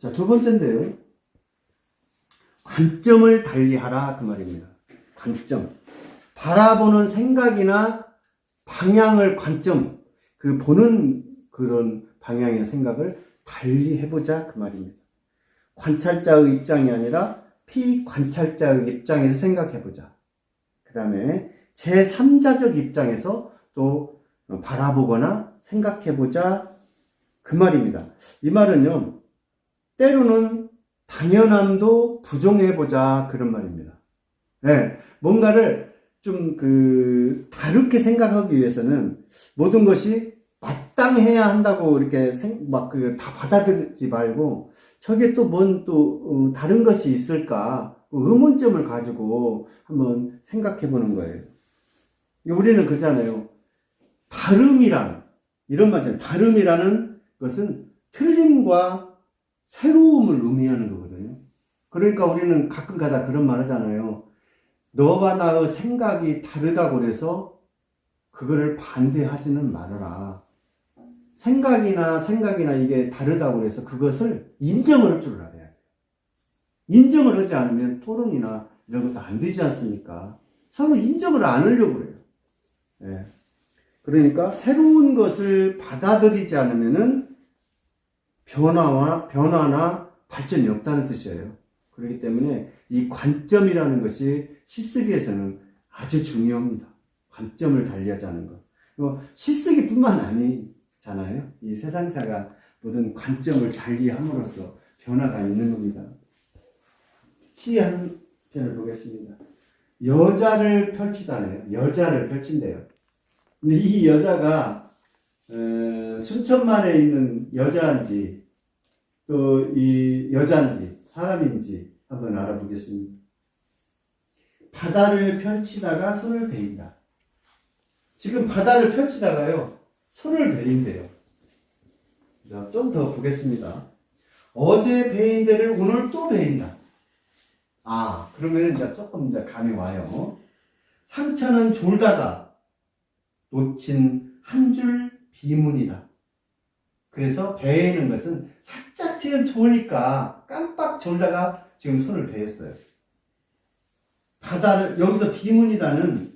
자, 두 번째인데요. 관점을 달리하라 그 말입니다. 관점. 바라보는 생각이나 방향을 관점, 그 보는 그런 방향의 생각을 달리 해보자 그 말입니다. 관찰자의 입장이 아니라 피관찰자의 입장에서 생각해보자. 그 다음에 제3자적 입장에서 또 바라보거나 생각해보자 그 말입니다. 이 말은요, 때로는 당연함도 부정해보자 그런 말입니다. 네, 뭔가를 좀 다르게 생각하기 위해서는 모든 것이 마땅해야 한다고 이렇게 다 받아들이지 말고 저게 또 다른 것이 있을까 의문점을 가지고 한번 생각해 보는 거예요. 우리는 그잖아요. 다름이란 이런 말이잖아요. 다름이라는 것은 틀림과 새로움을 의미하는 거거든요. 그러니까 우리는 가끔 가다 그런 말 하잖아요. 너와 나의 생각이 다르다고 해서 그거를 반대하지는 말아라. 생각이나 이게 다르다고 해서 그것을 인정을 할 줄 알아야 돼요. 인정을 하지 않으면 토론이나 이런 것도 안 되지 않습니까? 서로 인정을 안 하려고 그래요. 예. 그러니까 새로운 것을 받아들이지 않으면은 변화나 발전이 없다는 뜻이에요. 그렇기 때문에 이 관점이라는 것이 시쓰기에서는 아주 중요합니다. 관점을 달리하자는 것. 시쓰기뿐만 아니잖아요. 이 세상사가 모든 관점을 달리함으로써 변화가 있는 겁니다. 시 한 편을 보겠습니다. 여자를 펼치다네요. 여자를 펼친대요. 근데 이 여자가 순천만에 있는 여자인지 또 이 여자인지 사람인지 한번 알아보겠습니다. 바다를 펼치다가 손을 베인다. 지금 바다를 펼치다가요 손을 베인대요. 자, 좀 더 보겠습니다. 어제 베인 데를 오늘 또 베인다. 그러면 이제 조금 이제 감이 와요. 상처는 졸다가 놓친 한 줄 비문이다. 그래서 베이는 것은 살짝 지금 좋으니까 깜빡 졸다가 지금 손을 베었어요. 바다를, 여기서 비문이다는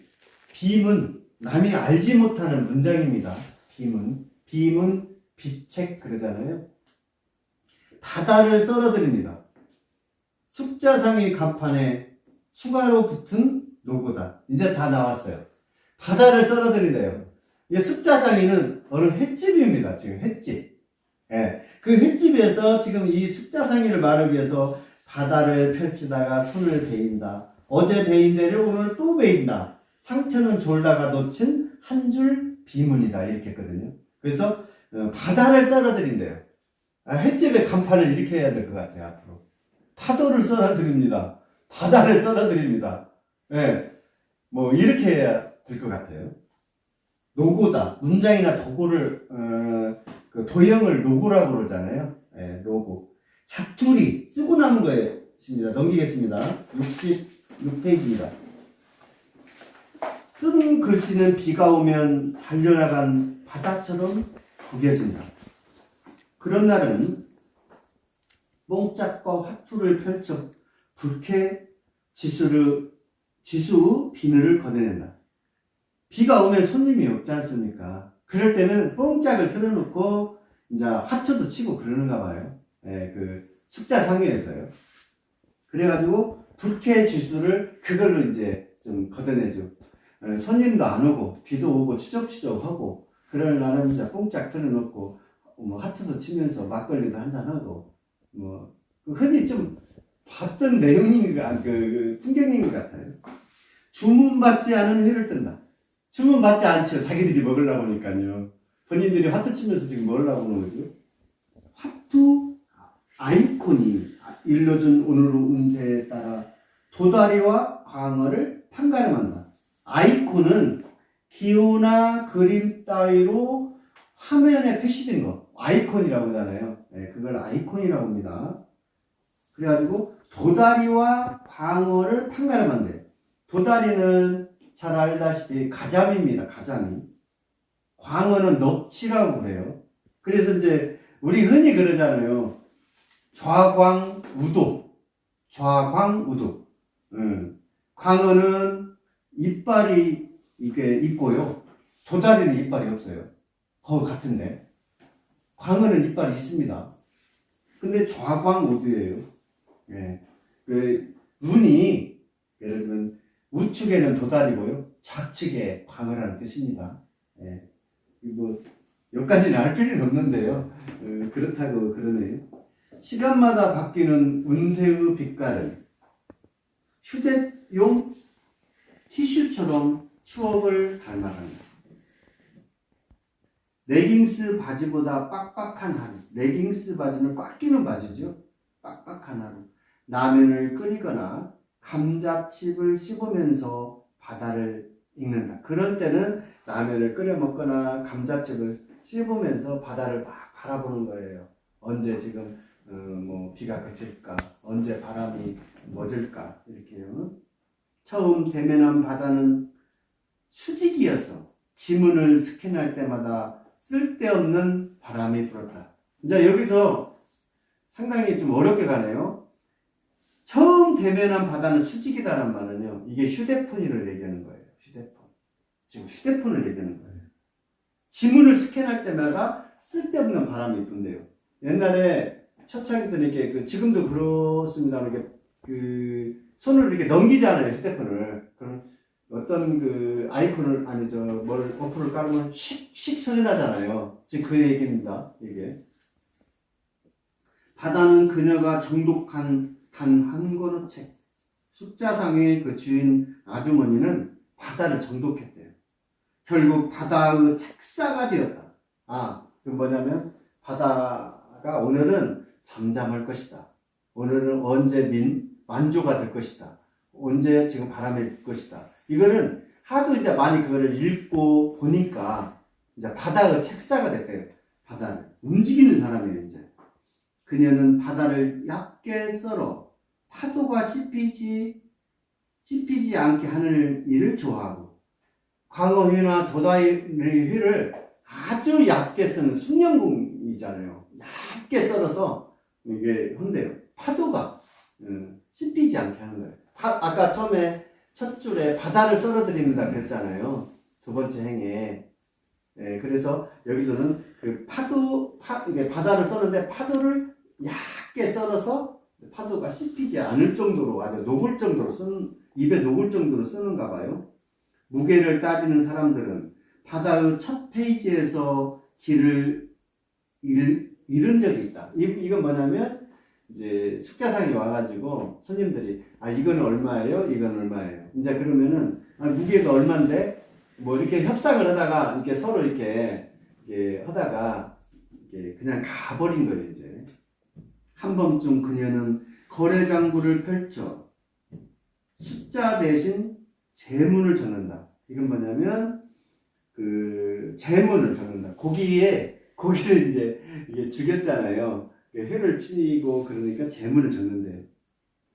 비문, 남이 알지 못하는 문장입니다. 비문, 비책 그러잖아요. 바다를 썰어드립니다. 숫자상의 간판에 추가로 붙은 로고다. 이제 다 나왔어요. 바다를 썰어드린대요. 이 숫자상의는 어느 횟집입니다. 지금 횟집. 예. 그 횟집에서 지금 이 숫자상의를 말하기 위해서 바다를 펼치다가 손을 베인다. 어제 베인 데를 오늘 또 베인다. 상처는 졸다가 놓친 한 줄 비문이다. 이렇게 했거든요. 그래서 바다를 썰어드린대요. 횟집의 간판을 이렇게 해야 될 것 같아요. 앞으로. 파도를 썰어드립니다. 바다를 썰어드립니다. 예. 뭐 이렇게 해야 될 것 같아요. 로고다. 문장이나 도구를 도형을 로고라고 그러잖아요. 예, 로고. 자투리 쓰고 남은 것입니다. 넘기겠습니다. 66페이지입니다. 쓴 글씨는 비가 오면 잘려나간 바다처럼 구겨진다. 그런 날은 뽕짝과 화투를 펼쳐 불쾌 지수 비늘을 걷어낸다. 비가 오면 손님이 없지 않습니까? 그럴 때는 뽕짝을 틀어놓고 이제 화투도 치고 그러는가 봐요. 예, 그 숫자상회에서요. 그래가지고 불쾌 지수를 그걸로 이제 좀 걷어내죠. 손님도 안 오고 비도 오고 추적추적하고 그럴 날은 이제 뽕짝 틀어놓고 뭐 하트도 치면서 막걸리도 한잔하고 뭐 흔히 좀 봤던 내용인 그 풍경인 것 같아요. 주문받지 않은 회를 뜬다. 주문받지 않죠. 자기들이 먹으려고 하니까요. 본인들이 화투 치면서 지금 먹으려고 하는 거죠. 화투 아이콘이 일러준 오늘의 운세에 따라 도다리와 광어를 판가름한다. 아이콘은 기호나 그림 따위로 화면에 표시된 거 아이콘이라고 하잖아요. 네, 그걸 아이콘이라고 합니다. 그래가지고 도다리와 광어를 판가름한대. 도다리는 잘 알다시피 가자미입니다. 가자미. 광어는 넙치라고 그래요. 그래서 이제 우리 흔히 그러잖아요. 좌광우도. 좌광우도. 광어는 이빨이 이게 있고요. 도다리는 이빨이 없어요. 그거 같은데. 광어는 이빨이 있습니다. 근데 좌광우도예요. 예. 그 눈이 예를 들면 우측에는 도다리고요. 좌측에 광어라는 뜻입니다. 예. 이거 여기까지는 알 필요는 없는데요. 그렇다고 그러네요. 시간마다 바뀌는 운세의 빛깔은 휴대용 티슈처럼 추억을 닮아간다. 레깅스 바지보다 빡빡한 하루. 레깅스 바지는 꽉 끼는 바지죠. 빡빡한 하루. 라면을 끓이거나 감자칩을 씹으면서 바다를 읽는다. 그럴 때는 라면을 끓여 먹거나 감자칩을 씹으면서 바다를 막 바라보는 거예요. 언제 지금 뭐 비가 그칠까? 언제 바람이 멎을까? 이렇게요. 처음 대면한 바다는 수직이어서 지문을 스캔할 때마다 쓸데없는 바람이 불었다. 이제 여기서 상당히 좀 어렵게 가네요. 처음 대면한 바다는 수직이다란 말은요. 이게 휴대폰을 얘기하는 거예요. 휴대폰. 지금 휴대폰을 얘기하는 거예요. 지문을 스캔할 때마다 쓸데없는 바람이 분대요. 옛날에 초창기들 이렇게 지금도 그렇습니다. 이렇게 손을 이렇게 넘기잖아요. 휴대폰을. 그럼 어떤 아이콘을 뭘 어플을 깔으면 씩 소리 나잖아요. 지금 그 얘기입니다. 이게 바다는 그녀가 정독한 단 한 권의 책. 숫자상의 그 주인 아주머니는 바다를 정독했대요. 결국 바다의 책사가 되었다. 그 뭐냐면 바다가 오늘은 잠잠할 것이다. 오늘은 언제 만조가 될 것이다. 언제 지금 바람이 불 것이다. 이거는 하도 이제 많이 그거를 읽고 보니까 이제 바다의 책사가 됐대요. 바다를 움직이는 사람이에요. 이제 그녀는 바다를 얇게 썰어 파도가 씹히지 않게 하는 일을 좋아하고 광어회나 도다리 회를 아주 얇게 쓰는 숙련공이잖아요. 얇게 썰어서 이게 한대요. 파도가 씹히지 않게 하는 거예요. 아까 처음에 첫 줄에 바다를 썰어드립니다 그랬잖아요. 두 번째 행에. 그래서 여기서는 이게 바다를 썰는데 파도를 얇게 썰어서 파도가 씹히지 않을 정도로 아주 녹을 정도로 입에 녹을 정도로 쓰는가 봐요. 무게를 따지는 사람들은 바다의 첫 페이지에서 길을 잃은 적이 있다. 이건 뭐냐면 이제 숙자상에 와가지고 손님들이 이거는 얼마예요? 이건 얼마예요? 이제 그러면은 무게가 얼마인데 뭐 이렇게 협상을 하다가 이렇게 서로 이렇게 하다가 그냥 가버린 거예요. 이제 한 번쯤 그녀는 거래 장부를 펼쳐 숫자 대신 재문을 적는다. 이건 뭐냐면 재문을 적는다. 고기를 이제 이게 죽였잖아요. 회를 치고 그러니까 재문을 적는데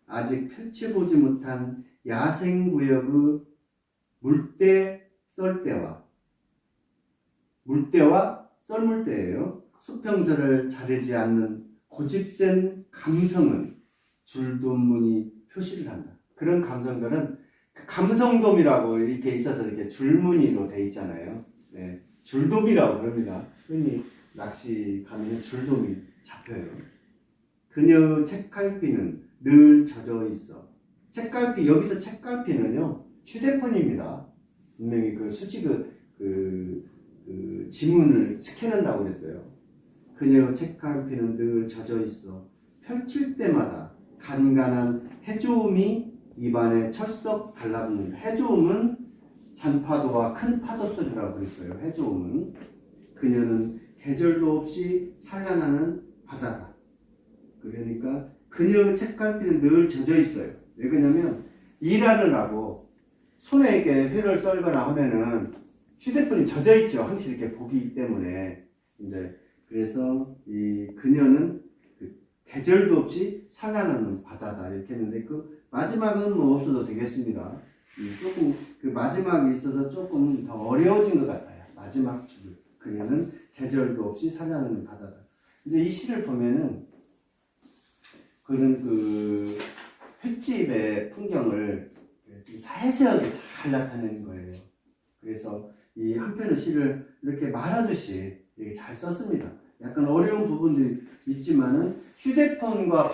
아직 펼쳐보지 못한 야생구역의 물때와 썰물때예요. 수평선을 자르지 않는 고집센 감성은 줄돔문이 표시를 한다. 그런 감성들은 감성돔이라고 이렇게 있어서 이렇게 줄무늬로 돼 있잖아요. 네, 줄돔이라고 그럽니다. 흔히 낚시 가면 줄돔이 잡혀요. 그녀의 책갈피는 늘 젖어 있어. 여기서 책갈피는요, 휴대폰입니다. 분명히 지문을 스캔한다고 그랬어요. 그녀의 책갈피는 늘 젖어 있어. 펼칠 때마다 간간한 해조음이 입안에 철썩 달라붙는다. 해조음은 잔파도와 큰 파도 소리라고 그랬어요. 해조음은. 그녀는 계절도 없이 산란하는 바다다. 그러니까 그녀의 책갈피는 늘 젖어 있어요. 왜 그러냐면 일하느라고 손에 이렇게 회를 썰거나 하면은 휴대폰이 젖어 있죠. 항상 이렇게 보기 때문에. 이제 그래서 이 그녀는 계절도 없이 산란하는 바다다 이렇게 했는데 마지막은 뭐 없어도 되겠습니다. 조금 마지막에 있어서 조금 더 어려워진 것 같아요. 마지막 줄. 그녀는 계절도 없이 산란하는 바다다. 이제 이 시를 보면은 그런 그 횟집의 풍경을 좀 세세하게 잘 나타내는 거예요. 그래서 이 한 편의 시를 이렇게 말하듯이 이렇게 잘 썼습니다. 약간 어려운 부분도 있지만은 휴대폰과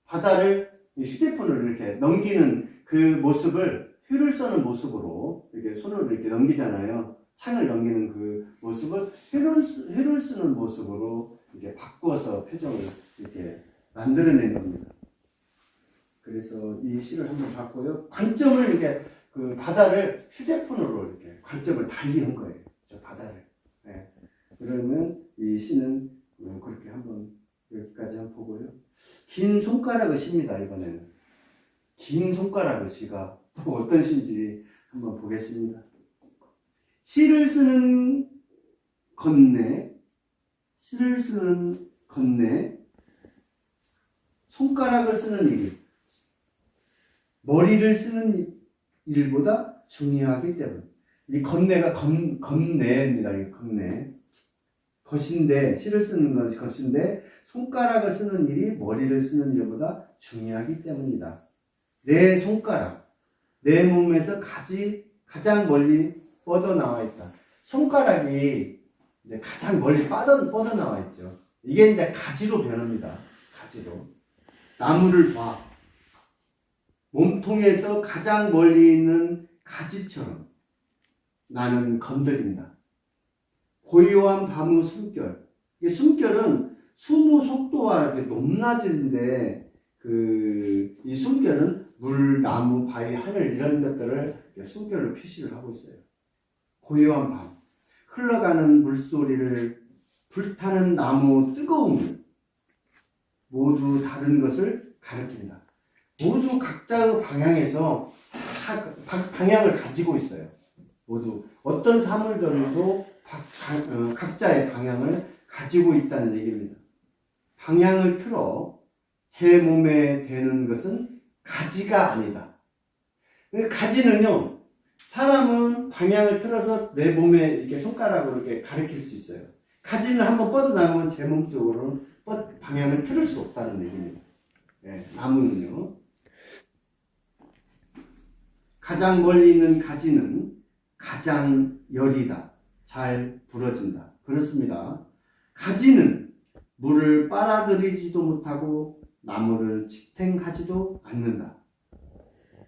바다를 휴대폰을 이렇게 넘기는 그 모습을 휘를 써는 모습으로 이렇게 손으로 이렇게 넘기잖아요. 창을 넘기는 그 모습을 휘를 쓰는 모습으로 이렇게 바꾸어서 표정을 이렇게 만들어낸 겁니다. 그래서 이 시를 한번 봤고요. 관점을 이렇게 그 바다를 휴대폰으로 이렇게 관점을 달리 한 거예요. 저 바다를. 네. 그러면 이 시는 그렇게 한번 여기까지 한번 보고요. 긴 손가락의 시입니다. 이번에는 긴 손가락의 시가 또 어떤 시인지 한번 보겠습니다. 시를 쓰는 건네, 손가락을 쓰는 일, 머리를 쓰는 일보다 중요하기 때문에 이 건네가 건네입니다. 이 건네. 것인데 시를 쓰는 것이 것인데 손가락을 쓰는 일이 머리를 쓰는 일보다 중요하기 때문이다. 내 손가락, 내 몸에서 가장 멀리 뻗어나와 있다. 손가락이 이제 가장 멀리 뻗어나와 있죠. 이게 이제 가지로 변합니다. 가지로. 나무를 봐. 몸통에서 가장 멀리 있는 가지처럼 나는 건드린다. 고요한 밤의 숨결. 이 숨결은 숨의 속도와 이렇게 높낮이인데 이 숨결은 물, 나무, 바위, 하늘 이런 것들을 숨결로 표시를 하고 있어요. 고요한 밤. 흘러가는 물소리를 불타는 나무 뜨거움을 모두 다른 것을 가리킨다. 모두 각자의 방향에서 방향을 가지고 있어요. 모두 어떤 사물들도 각자의 방향을 가지고 있다는 얘기입니다. 방향을 틀어 제 몸에 대는 것은 가지가 아니다. 가지는요, 사람은 방향을 틀어서 내 몸에 이렇게 손가락으로 이렇게 가리킬 수 있어요. 가지는 한번 뻗어나가면 제 몸속으로는 방향을 틀을 수 없다는 얘기입니다. 네, 나무는요. 가장 멀리 있는 가지는 가장 여리다. 잘 부러진다. 그렇습니다. 가지는 물을 빨아들이지도 못하고 나무를 지탱하지도 않는다.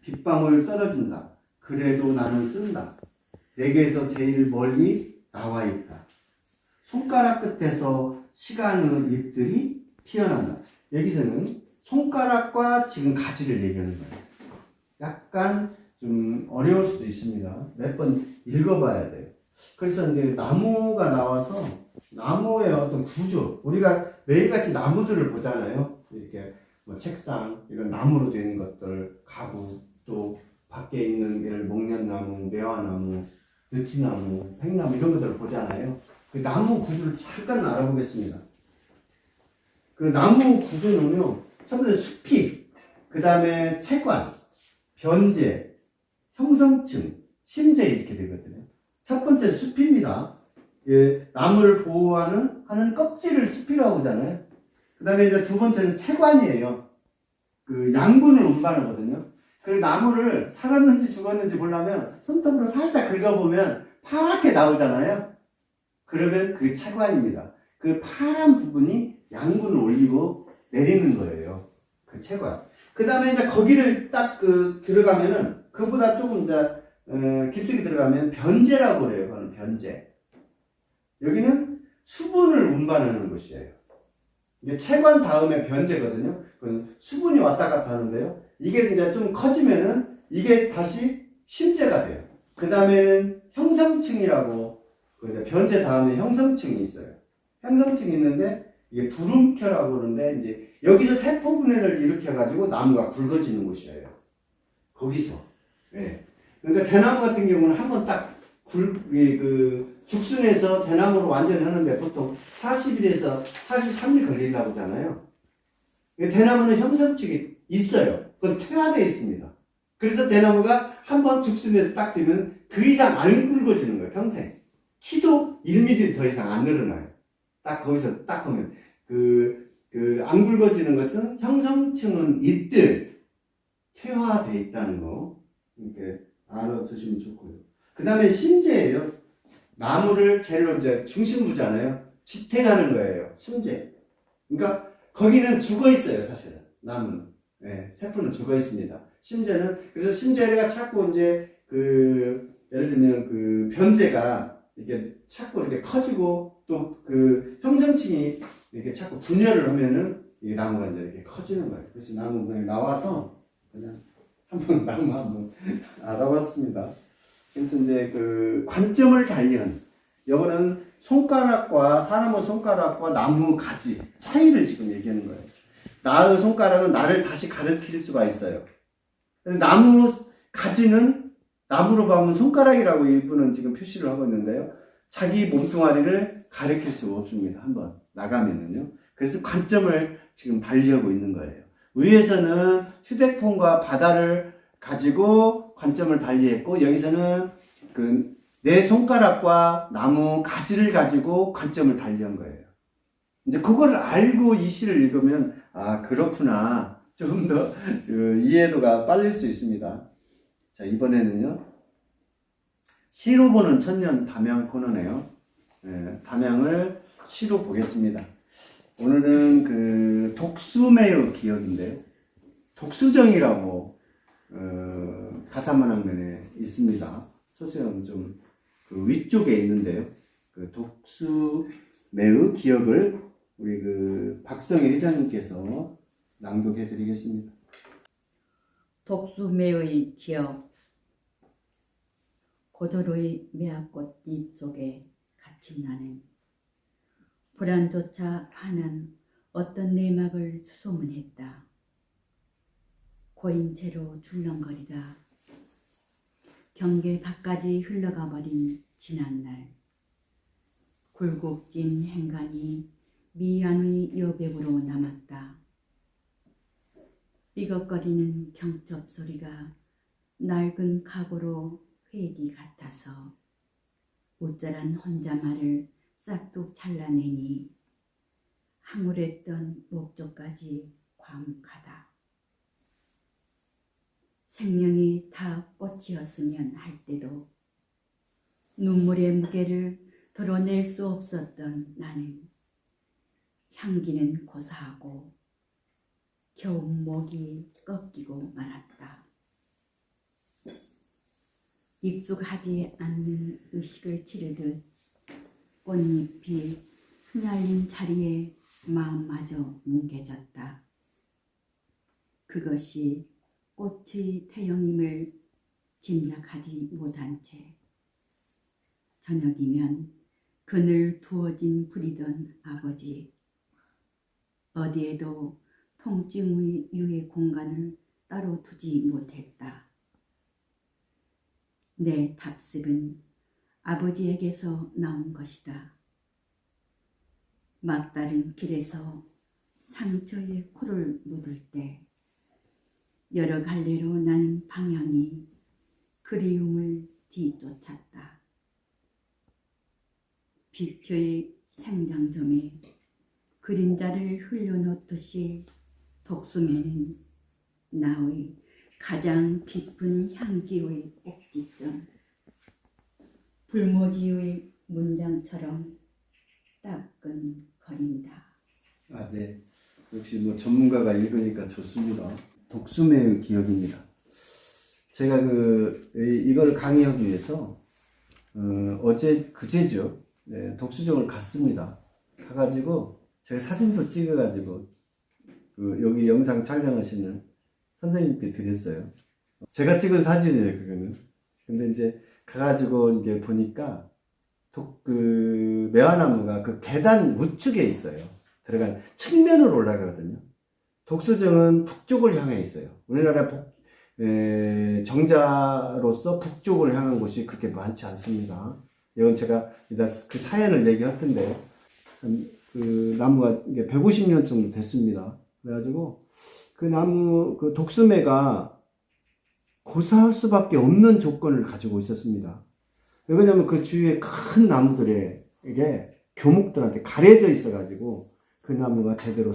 빗방울 떨어진다. 그래도 나는 쓴다. 내게서 제일 멀리 나와 있다. 손가락 끝에서 시간의 잎들이 피어난다. 여기서는 손가락과 지금 가지를 얘기하는 거예요. 약간 좀 어려울 수도 있습니다. 몇 번 읽어봐야 돼요. 그래서 이제 나무가 나와서 나무의 어떤 구조, 우리가 매일같이 나무들을 보잖아요. 이렇게 뭐 책상, 이런 나무로 된 것들, 가구, 또 밖에 있는 예를 목련나무, 매화나무, 느티나무, 팽나무 이런 것들을 보잖아요. 그 나무 구조를 잠깐 알아보겠습니다. 그 나무 구조는요, 첫 번째 숲이, 그 다음에 채관, 변제, 형성층, 심재 이렇게 되거든요. 첫 번째 숲입니다. 예, 나무를 보호하는 껍질을 숲이라고 하잖아요. 그 다음에 이제 두 번째는 채관이에요. 그 양분을 운반하거든요. 그 나무를 살았는지 죽었는지 보려면 손톱으로 살짝 긁어보면 파랗게 나오잖아요. 그러면 그게 채관입니다. 그 파란 부분이 양분을 올리고 내리는 거예요. 그 채관. 그 다음에 이제 거기를 딱 들어가면은 그보다 조금 이제 깊숙이 들어가면 변제라고 그래요. 그거는 변제. 여기는 수분을 운반하는 곳이에요. 이게 채관 다음에 변제거든요. 그건 수분이 왔다 갔다 하는데요. 이게 이제 좀 커지면은 이게 다시 심재가 돼요. 그 다음에는 형성층이라고 변제 다음에 형성층이 있어요. 형성층이 있는데 이게 부름켜라고 그러는데 이제 여기서 세포 분해를 일으켜가지고 나무가 굵어지는 곳이에요. 거기서. 예. 그러니까 대나무 같은 경우는 한번 딱 죽순에서 대나무로 완전히 하는데 보통 40일에서 43일 걸린다고 하잖아요. 대나무는 형성층이 있어요. 그건 퇴화되어 있습니다. 그래서 대나무가 한번 죽순에서 딱 되면 그 이상 안 굵어지는 거예요. 평생. 키도 1mm 더 이상 안 늘어나요. 딱 거기서 딱 보면 그 안 굵어지는 것은 형성층은 있들 퇴화돼 있다는 거 이렇게 알아두시면 좋고요. 그 다음에 심재예요. 나무를 제일로 이제 중심부잖아요. 지탱하는 거예요. 심재. 그러니까 거기는 죽어 있어요, 사실은. 나무는. 네, 세포는 죽어 있습니다. 심재는 그래서 심재가 자꾸 이제 그 예를 들면 그 변제가 이렇게 자꾸 이렇게 커지고 또 그 형성층이 이렇게 자꾸 분열을 하면은 이 나무가 이제 이렇게 커지는 거예요. 그래서 나무 그냥 나와서 그냥 나무 한번 알아봤습니다. 그래서 이제 그 관점을 달리는 이거는 손가락과 사람의 손가락과 나무 가지 차이를 지금 얘기하는 거예요. 나의 손가락은 나를 다시 가르칠 수가 있어요. 나무 가지는 나무로 보면 손가락이라고 이분은 지금 표시를 하고 있는데요. 자기 몸뚱아리를 가르칠 수가 없습니다. 한번 나가면은요. 그래서 관점을 지금 달리하고 있는 거예요. 위에서는 휴대폰과 바다를 가지고 관점을 달리했고 여기서는 그 내 손가락과 나무 가지를 가지고 관점을 달리한 거예요. 이제 그걸 알고 이 시를 읽으면 아 그렇구나 좀 더 이해도가 빨릴 수 있습니다. 자 이번에는요 시로 보는 천년 담양 코너네요. 담양을 시로 보겠습니다. 오늘은 그 독수매의 기억인데요. 독수정이라고 가사문학면에 있습니다. 소수형 좀 그 위쪽에 있는데요. 그 독수매의 기억을 우리 그 박성희 회장님께서 낭독해 드리겠습니다. 독수매의 기억. 고도로의 매화꽃 잎 속에 갇힌 나는 불안조차 하는 어떤 내막을 수소문했다. 고인 채로 줄렁거리다 경계 밖까지 흘러가 버린 지난날 굴곡진 행간이 미안의 여백으로 남았다. 삐걱거리는 경첩 소리가 낡은 각오로 회기 같아서 우쭐한 혼잣말을 싹둑 잘라내니 항울했던 목적까지 과묵하다. 생명이 다 꽃이었으면 할 때도 눈물의 무게를 덜어낼 수 없었던 나는 향기는 고사하고 겨우 목이 꺾이고 말았다. 익숙하지 않는 의식을 치르듯 꽃잎이 흩날린 자리에 마음마저 뭉개졌다. 그것이 꽃의 태영임을 짐작하지 못한 채 저녁이면 그늘 두어진 불이던 아버지 어디에도 통증의 유해 공간을 따로 두지 못했다. 내 답습은 아버지에게서 나온 것이다. 막다른 길에서 상처에 코를 묻을 때 여러 갈래로 나는 방향이 그리움을 뒤쫓았다. 빛의 생장점에 그림자를 흘려놓듯이 독수매는 나의 가장 깊은 향기의 꼭지점 불모지의 문장처럼 따끈거린다. 아, 네. 역시 뭐 전문가가 읽으니까 좋습니다. 독수매의 기억입니다. 제가 이걸 강의하기 위해서 그제죠. 네, 독수정을 갔습니다. 가가지고 제가 사진도 찍어가지고 여기 영상 촬영하시는 선생님께 드렸어요. 제가 찍은 사진이에요, 그거는. 근데 이제 가가지고 이제 보니까 매화나무가 그 계단 우측에 있어요. 들어간 측면으로 올라가거든요. 독수정은 북쪽을 향해 있어요. 우리나라 정자로서 북쪽을 향한 곳이 그렇게 많지 않습니다. 이건 제가 그 사연을 얘기할 텐데, 그 나무가 이게 150년 정도 됐습니다. 그래가지고 그 나무, 그 독수매가 고사할 수밖에 없는 조건을 가지고 있었습니다. 왜냐면 그 주위에 큰 나무들에 이게 교목들한테 가려져 있어가지고 그 나무가 제대로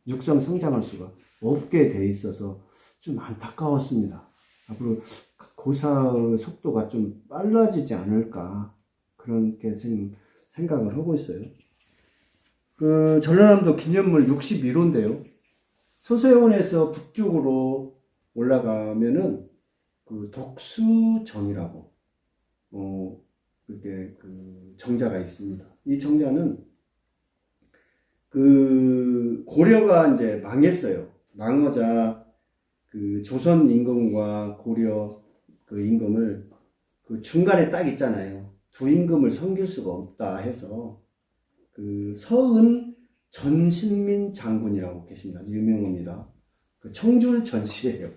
육성 성장할 수가 없게 돼 있어서 좀 안타까웠습니다. 앞으로 고사의 속도가 좀 빨라지지 않을까 그렇게 지금 생각을 하고 있어요. 그 전라남도 기념물 61호인데요. 서세원에서 북쪽으로 올라가면은 그 독수정이라고 그렇게 그 정자가 있습니다. 이 정자는 그 고려가 이제 망했어요. 망하자 그 조선 임금과 고려 그 임금을 그 중간에 딱 있잖아요. 두 임금을 섬길 수가 없다 해서 그 서은 전신민 장군이라고 계십니다. 유명합니다. 그 청주 전시예요.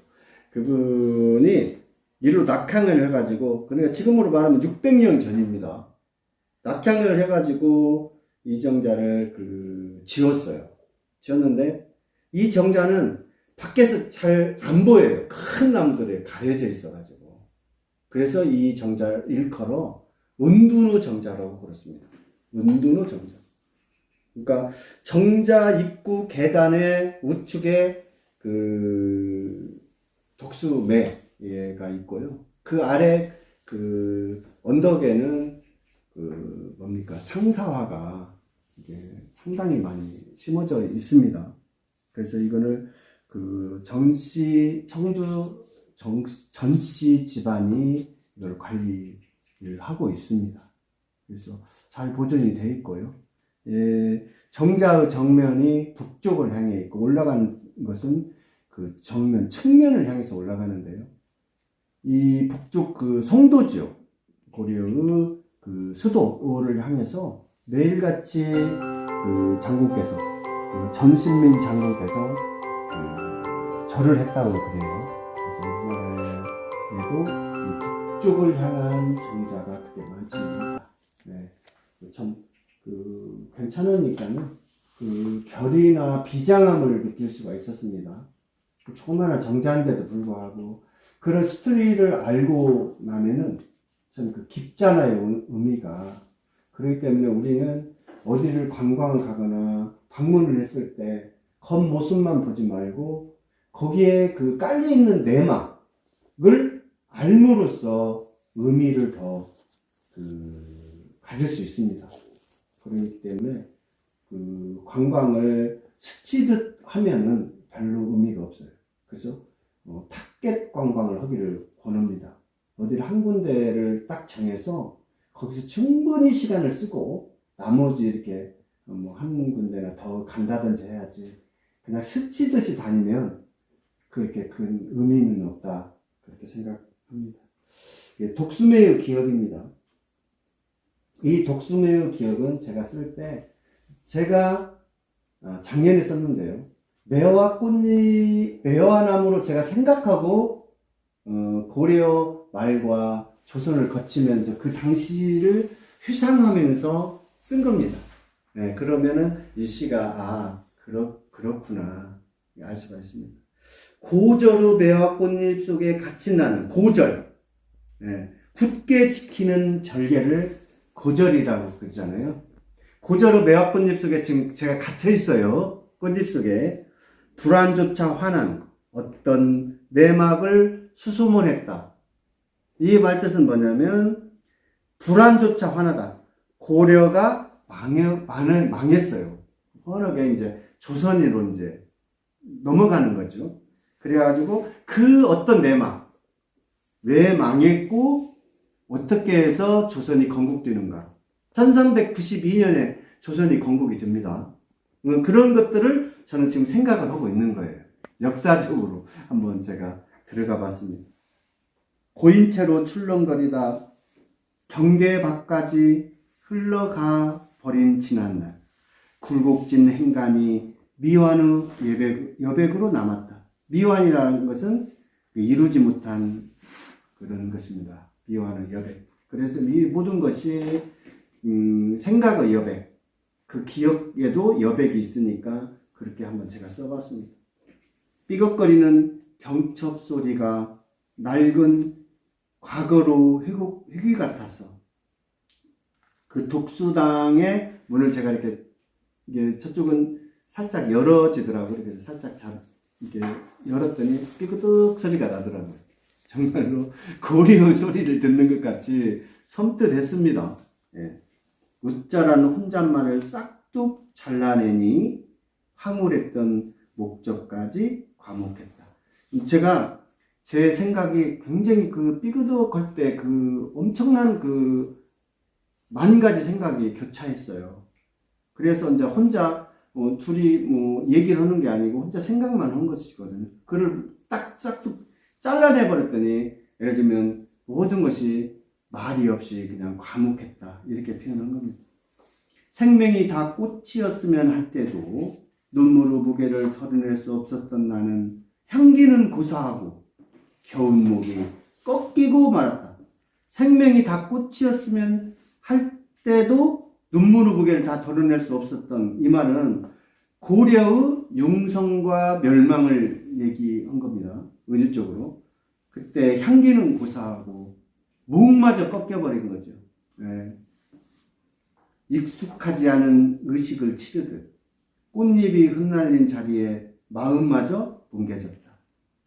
그분이 이로 낙향을 해가지고, 그러니까 지금으로 말하면 600년 전입니다. 낙향을 해가지고 이 정자를 지었어요. 지었는데 이 정자는 밖에서 잘 안 보여요. 큰 나무들에 가려져 있어가지고. 그래서 이 정자 일컬어 은둔호 정자라고 그렇습니다. 은둔호 정자. 그러니까 정자 입구 계단의 우측에 그 독수매가 있고요. 그 아래 그 언덕에는 그 뭡니까 상사화가 이게 상당히 많이 심어져 있습니다. 그래서 이거를 그 전씨 집안이 이걸 관리를 하고 있습니다. 그래서 잘 보존이 되어 있고요. 예, 정자의 정면이 북쪽을 향해 있고 올라간 것은 그 정면 측면을 향해서 올라가는데요. 이 북쪽 그 송도지역 고려의 그 수도를 향해서 매일같이 그 장군께서 그 전신민 장군께서 그 절을 했다고 그래요. 그래서 우리나라에도 이 북쪽을 향한 정자가 그렇게 많지 않다. 네, 참 괜찮으니까는 그 결이나 비장함을 느낄 수가 있었습니다. 그 조그마한 정자인데도 불구하고 그런 스토리를 알고 나면은 참 그 깊잖아요, 의미가. 그렇기 때문에 우리는 어디를 관광을 가거나 방문을 했을 때 겉모습만 보지 말고 거기에 그 깔려있는 내막을 알므로써 의미를 더 가질 수 있습니다. 그렇기 때문에 그 관광을 스치듯 하면은 별로 의미가 없어요. 그래서 타겟 관광을 하기를 권합니다. 어디를 한 군데를 딱 정해서 거기서 충분히 시간을 쓰고 나머지 이렇게 뭐 한 군데나 더 간다든지 해야지 그냥 스치듯이 다니면 그렇게 큰 의미는 없다 그렇게 생각합니다. 독수매의 기억입니다. 이 독수매의 기억은 제가 쓸 때 제가 작년에 썼는데요. 매화 나무로 제가 생각하고 고려 말과 조선을 거치면서 그 당시를 회상하면서 쓴 겁니다. 네, 그러면은 이 시가 그렇구나 알 수가 있습니다. 고절의 매화 꽃잎 속에 갇힌 나는 고절, 네, 굳게 지키는 절개를 고절이라고 그러잖아요. 고절의 매화 꽃잎 속에 지금 제가 갇혀 있어요. 꽃잎 속에 불안조차 화난 어떤 내막을 수소문했다. 이 말뜻은 뭐냐면 불안조차 화나다. 고려가 망했어요. 워낙에 이제 조선으로 이제 넘어가는 거죠. 그래가지고 그 어떤 내막 왜 망했고 어떻게 해서 조선이 건국되는가. 1392년에 조선이 건국이 됩니다. 그런 것들을 저는 지금 생각을 하고 있는 거예요. 역사적으로 한번 제가 들어가 봤습니다. 고인체로 출렁거리다 경계 밖까지 흘러가 버린 지난날 굴곡진 행간이 미완의 여백으로 남았다. 미완이라는 것은 이루지 못한 그런 것입니다. 미완의 여백. 그래서 이 모든 것이 생각의 여백, 그 기억에도 여백이 있으니까 그렇게 한번 제가 써봤습니다. 삐걱거리는 경첩 소리가 낡은 과거로 회귀 같아서 그 독수당의 문을 제가 이렇게 이게 저쪽은 살짝 열어지더라고요. 그래서 살짝 이렇게 열었더니 삐그덕 소리가 나더라고요. 정말로 고리의 소리를 듣는 것 같이 섬뜩했습니다. 예. 웃자라는 혼잣말을 싹둑 잘라내니 황홀했던 목적까지 과목했다. 제가 제 생각이 굉장히 그 삐그덕할 때 그 엄청난 그 만 가지 생각이 교차했어요. 그래서 이제 혼자 둘이 얘기를 하는 게 아니고 혼자 생각만 한 것이거든요. 그를 딱 싹둑 잘라내 버렸더니 예를 들면 모든 것이 말이 없이 그냥 과묵했다 이렇게 표현한 겁니다. 생명이 다 꽃이었으면 할 때도 눈물로 무게를 털어낼 수 없었던 나는 향기는 고사하고 겨운목이 꺾이고 말았다. 생명이 다 꽃이었으면 할 때도 눈물로 무게를 다 털어낼 수 없었던 이 말은 고려의 융성과 멸망을 얘기한 겁니다. 은유적으로. 그때 향기는 고사하고 목마저 꺾여버린 거죠. 네. 익숙하지 않은 의식을 치르듯 꽃잎이 흩날린 자리에 마음마저 뭉개졌다.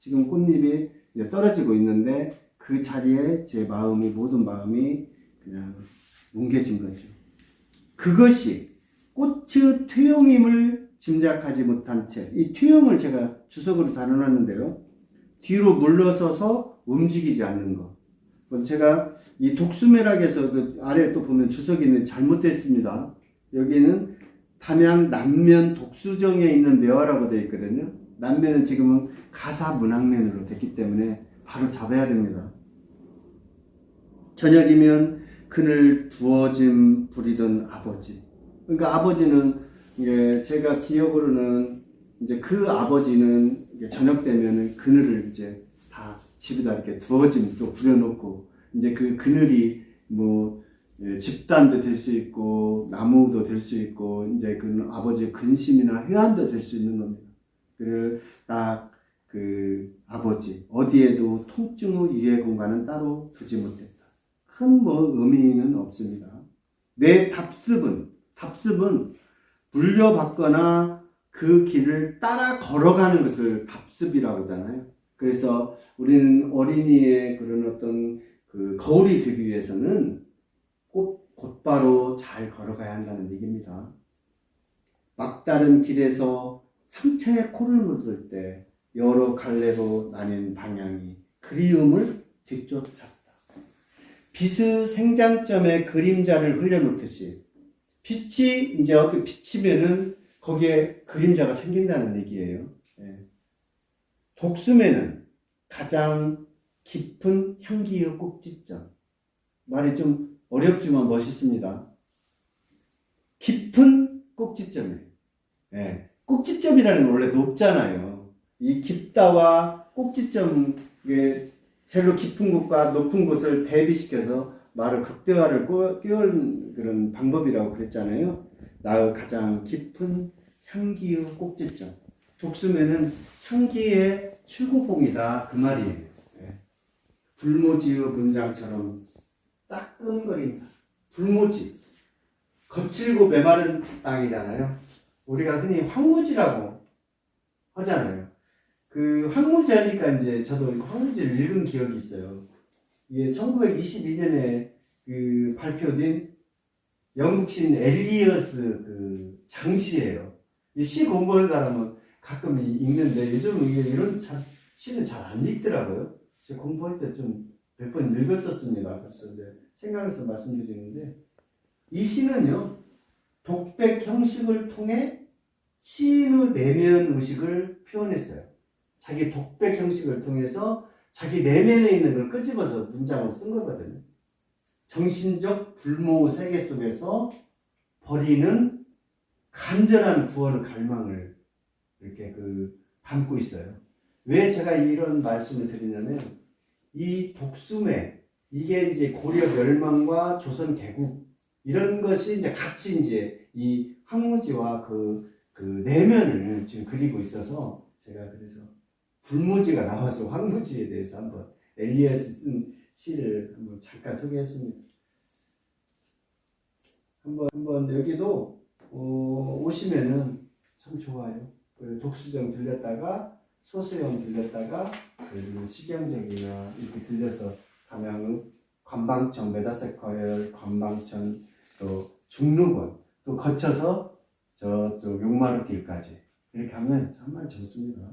지금 꽃잎이 이제 떨어지고 있는데 그 자리에 제 마음이 모든 마음이 그냥 뭉개진 거죠. 그것이 꽃의 퇴용임을 짐작하지 못한 채 이 퇴용을 제가 주석으로 다뤄놨는데요. 뒤로 물러서서 움직이지 않는 것. 제가 이 독수매락에서 그 아래 또 보면 주석이 잘못됐습니다. 여기는 담양 남면 독수정에 있는 묘화라고 되어 있거든요. 남면은 지금은 가사 문학면으로 됐기 때문에 바로 잡아야 됩니다. 저녁이면 그늘 두어짐 부리던 아버지. 그러니까 아버지는 이게 제가 기억으로는 이제 그 아버지는 이제 저녁 되면은 그늘을 이제 다 집에다 이렇게 두어짐 또 부려놓고 이제 그 그늘이 집단도 될 수 있고 나무도 될 수 있고 이제 그 아버지의 근심이나 회한도 될 수 있는 겁니다. 그를 딱 그 아버지 어디에도 통증의 유해 공간은 따로 두지 못했다. 큰 의미는 없습니다. 내 답습은 물려받거나 그 길을 따라 걸어가는 것을 답습이라고 하잖아요. 그래서 우리는 어린이의 그런 어떤 그 거울이 되기 위해서는 곧바로 잘 걸어가야 한다는 얘기입니다. 막다른 길에서 상처에 코를 묻을 때 여러 갈래로 나뉜 방향이 그리움을 뒤쫓았다. 빛의 생장점에 그림자를 흘려놓듯이 빛이 이제 어떻게 비치면은 거기에 그림자가 생긴다는 얘기예요. 예. 독수매는 가장 깊은 향기의 꼭지점. 말이 좀 어렵지만 멋있습니다. 깊은 꼭지점이에요. 예. 꼭지점이라는 건 원래 높잖아요. 이 깊다와 꼭지점, 제일 깊은 곳과 높은 곳을 대비시켜서 말을 극대화를 끼얹는 그런 방법이라고 그랬잖아요. 나의 가장 깊은 향기의 꼭지점. 독수매는 향기의 최고봉이다 그 말이에요. 예. 불모지의 문장처럼 따끔거린다. 불모지. 거칠고 메마른 땅이잖아요. 우리가 흔히 황무지라고 하잖아요. 그 황무지 하니까 이제 저도 황무지를 읽은 기억이 있어요. 이게 1922년에 그 발표된 영국 시인 엘리어스 그 장시예요. 이 시 공부하는 사람은 가끔 읽는데 요즘 이런 시는 잘 안 읽더라고요. 제가 공부할 때 좀 몇 번 읽었었습니다. 그래서 이제 생각해서 말씀드리는데 이 시는요 독백 형식을 통해 시인의 내면 의식을 표현했어요. 자기 독백 형식을 통해서 자기 내면에 있는 걸 끄집어서 문장으로 쓴 거거든요. 정신적 불모 세계 속에서 버리는 간절한 구원의 갈망을 이렇게 담고 있어요. 왜 제가 이런 말씀을 드리냐면 이 독수매 이게 이제 고려 멸망과 조선 개국 이런 것이 이제 같이 이제 이 황무지와 그 내면을 지금 그리고 있어서 제가 그래서 불모지가 나와서 황무지에 대해서 한번 엘리어스 쓴 시를 한번 잠깐 소개했습니다. 한번 여기도 오시면은 참 좋아요. 그 독수정 들렸다가 소수영 들렸다가 그리고 식양적이나 이렇게 들려서 담양의 관방천, 메다세커열, 관방천, 또 중루권, 또 거쳐서 저쪽 용마루길까지 이렇게 하면 정말 좋습니다.